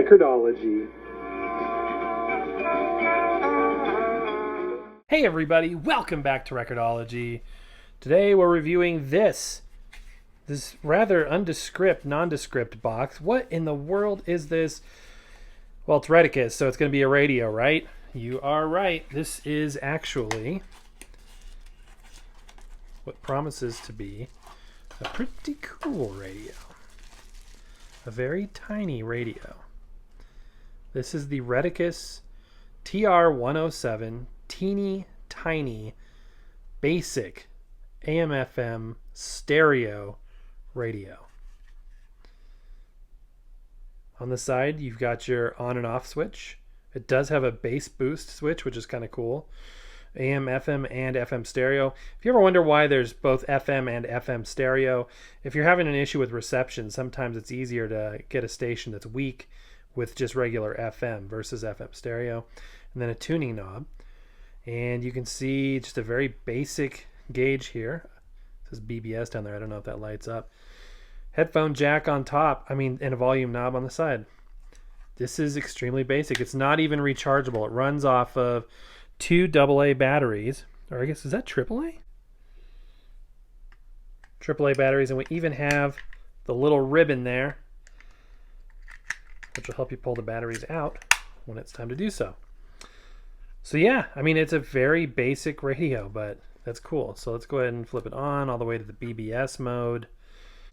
Record-ology. Hey everybody, welcome back to Record-ology. Today we're reviewing this rather nondescript box. What in the world is this? Well, it's Retekess, so it's going to be a radio, right? You are right. This is actually what promises to be a pretty cool radio. A very tiny radio. This is the Retekess TR107 teeny tiny basic AM/FM stereo radio. On the side you've got your on and off switch. It does have a bass boost switch, which is kind of cool. AM, FM, and FM stereo. If you ever wonder why there's both FM and FM stereo, if you're having an issue with reception, sometimes it's easier to get a station that's weak with just regular FM versus FM stereo. And then a tuning knob. And you can see just a very basic gauge here. It says BBS down there. I don't know if that lights up. Headphone jack on top. And a volume knob on the side. This is extremely basic. It's not even rechargeable. It runs off of 2 AA batteries. Or I guess, is that AAA? AAA batteries. And we even have the little ribbon there, which will help you pull the batteries out when it's time to do so. So yeah, it's a very basic radio, but that's cool. So let's go ahead and flip it on all the way to the BBS mode.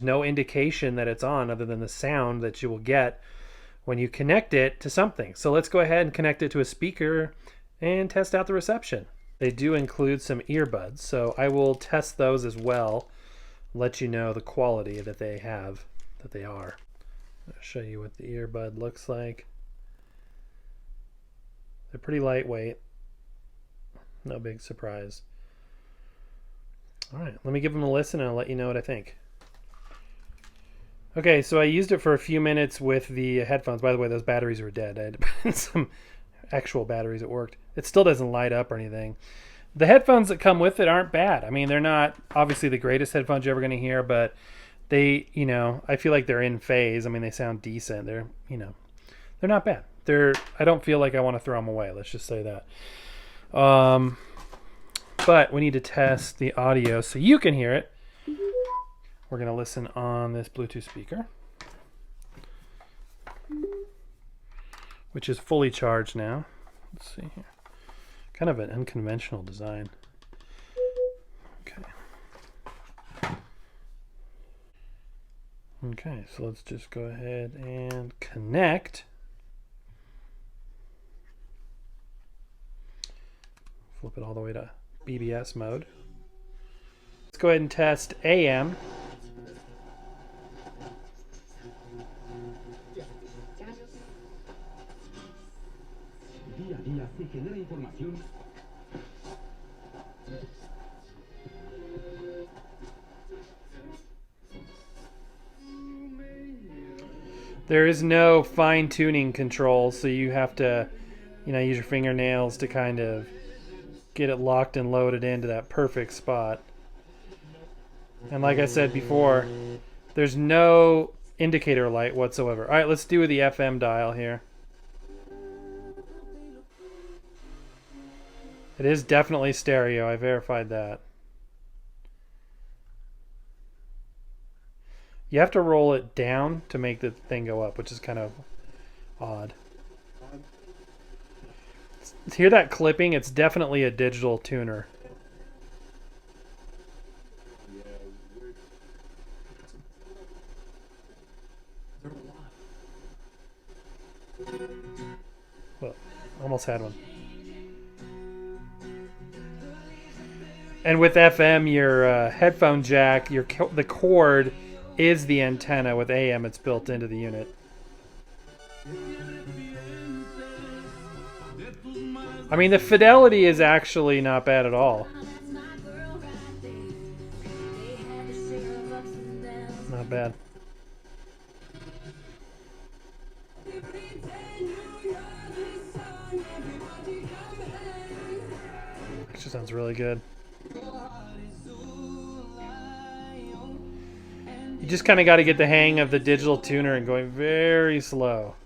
No indication that it's on other than the sound that you will get when you connect it to something. So let's go ahead and connect it to a speaker and test out the reception. They do include some earbuds, so I will test those as well, let you know the quality that they have, that they are. I'll show you what the earbud looks like. They're pretty lightweight. No big surprise. All right, let me give them a listen and I'll let you know what I think. Okay, so I used it for a few minutes with the headphones. By the way, those batteries were dead. I had to put in some actual batteries that worked. It still doesn't light up or anything. The headphones that come with it aren't bad. They're not obviously the greatest headphones you're ever going to hear, but they, I feel like they're in phase. They sound decent. They're not bad. I don't feel like I want to throw them away. Let's just say that. But we need to test the audio so you can hear it. We're going to listen on this Bluetooth speaker, which is fully charged now. Let's see here. Kind of an unconventional design. Okay, so let's just go ahead and connect. Flip it all the way to BBS mode. Let's go ahead and test AM. There is no fine tuning control, so you have to, use your fingernails to kind of get it locked and loaded into that perfect spot. And like I said before, there's no indicator light whatsoever. All right, let's do the FM dial here. It is definitely stereo. I verified that. You have to roll it down to make the thing go up, which is kind of odd. Hear that clipping? It's definitely a digital tuner. Well, almost had one. And with FM, your headphone jack, the cord is the antenna. With AM, it's built into the unit. The fidelity is actually not bad at all. Not bad. Actually sounds really good. You just kind of got to get the hang of the digital tuner and going very slow.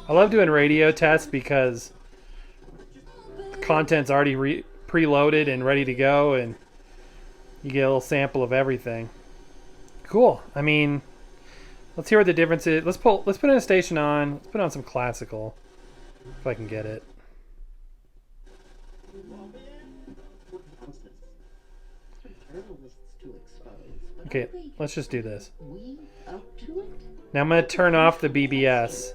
I love doing radio tests because the content's already preloaded and ready to go, and you get a little sample of everything. Cool. I mean, let's hear what the difference is. Let's put in a station on. Let's put on some classical, if I can get it. Okay, let's just do this. Now I'm going to turn off the BBS.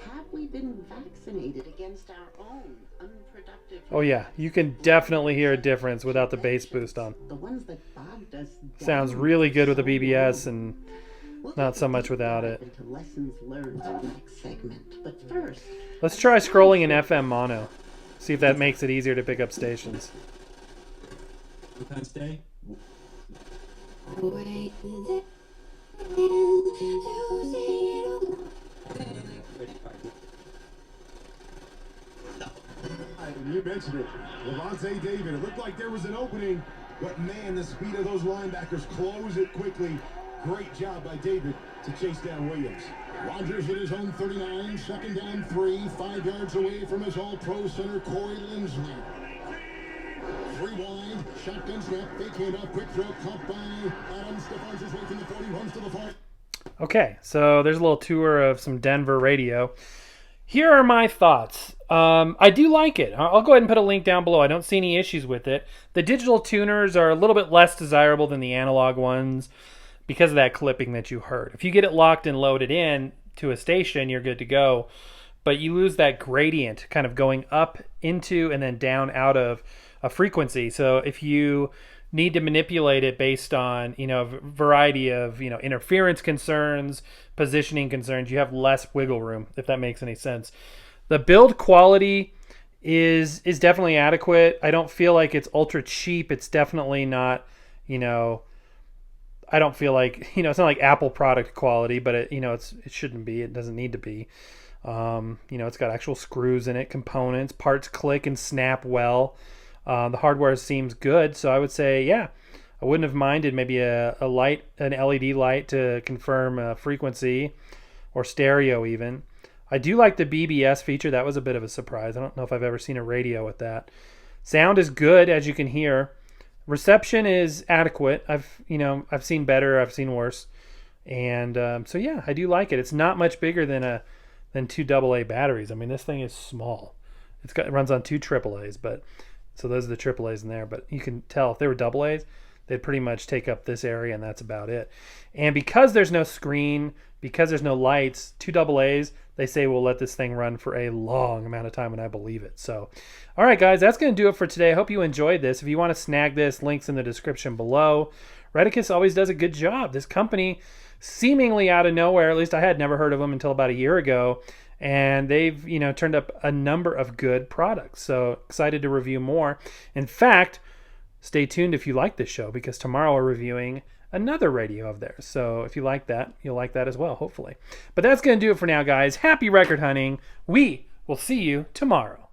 Have we been vaccinated against our own unproductive? Oh yeah, you can definitely hear a difference without the bass boost on. The ones that bogged us down. Sounds really good with the BBS and not so much without it. Into lessons learned in the next segment. But first, let's try scrolling in FM mono. See if that makes it easier to pick up stations. Stay. You mentioned it. Levante David. It looked like there was an opening, but man, the speed of those linebackers close it quickly. Great job by David to chase down Williams. Rogers at his own 39, second down 3, 5 yards away from his all-pro center, Corey Lindsley. 3 wide, shotgun snap, fake handoff, quick throw, caught by Adams. Stephans his way from the 40, runs to the far. Okay, so there's a little tour of some Denver radio. Here are my thoughts. I do like it. I'll go ahead and put a link down below. I don't see any issues with it. The digital tuners are a little bit less desirable than the analog ones because of that clipping that you heard. If you get it locked and loaded in to a station, you're good to go. But you lose that gradient kind of going up into and then down out of a frequency. So if you need to manipulate it based on, a variety of, interference concerns, positioning concerns, you have less wiggle room, if that makes any sense. The build quality is definitely adequate. I don't feel like it's ultra cheap. It's definitely not, I don't feel like, it's not like Apple product quality, but it shouldn't be. It doesn't need to be. It's got actual screws in it, components, parts click and snap well. The hardware seems good, so I would say, yeah, I wouldn't have minded maybe a light, an LED light to confirm frequency or stereo even. I do like the BBS feature. That was a bit of a surprise. I don't know if I've ever seen a radio with that. Sound is good, as you can hear. Reception is adequate. I've seen better, I've seen worse. And so yeah, I do like it. It's not much bigger than 2 AA batteries. I mean, this thing is small. It runs on 2 AAAs, but so those are the AAAs in there. But you can tell if they were AA's, they'd pretty much take up this area, and that's about it. And because there's no screen, because there's no lights, 2 AA's, they say we'll let this thing run for a long amount of time, and I believe it. So, all right, guys, that's going to do it for today. I hope you enjoyed this. If you want to snag this, links in the description below. Retekess always does a good job. This company, seemingly out of nowhere, at least I had never heard of them until about a year ago, and they've turned up a number of good products. So excited to review more. In fact, stay tuned if you like this show, because tomorrow we're reviewing another radio of theirs. So if you like that, you'll like that as well, hopefully. But that's going to do it for now, guys. Happy record hunting. We will see you tomorrow.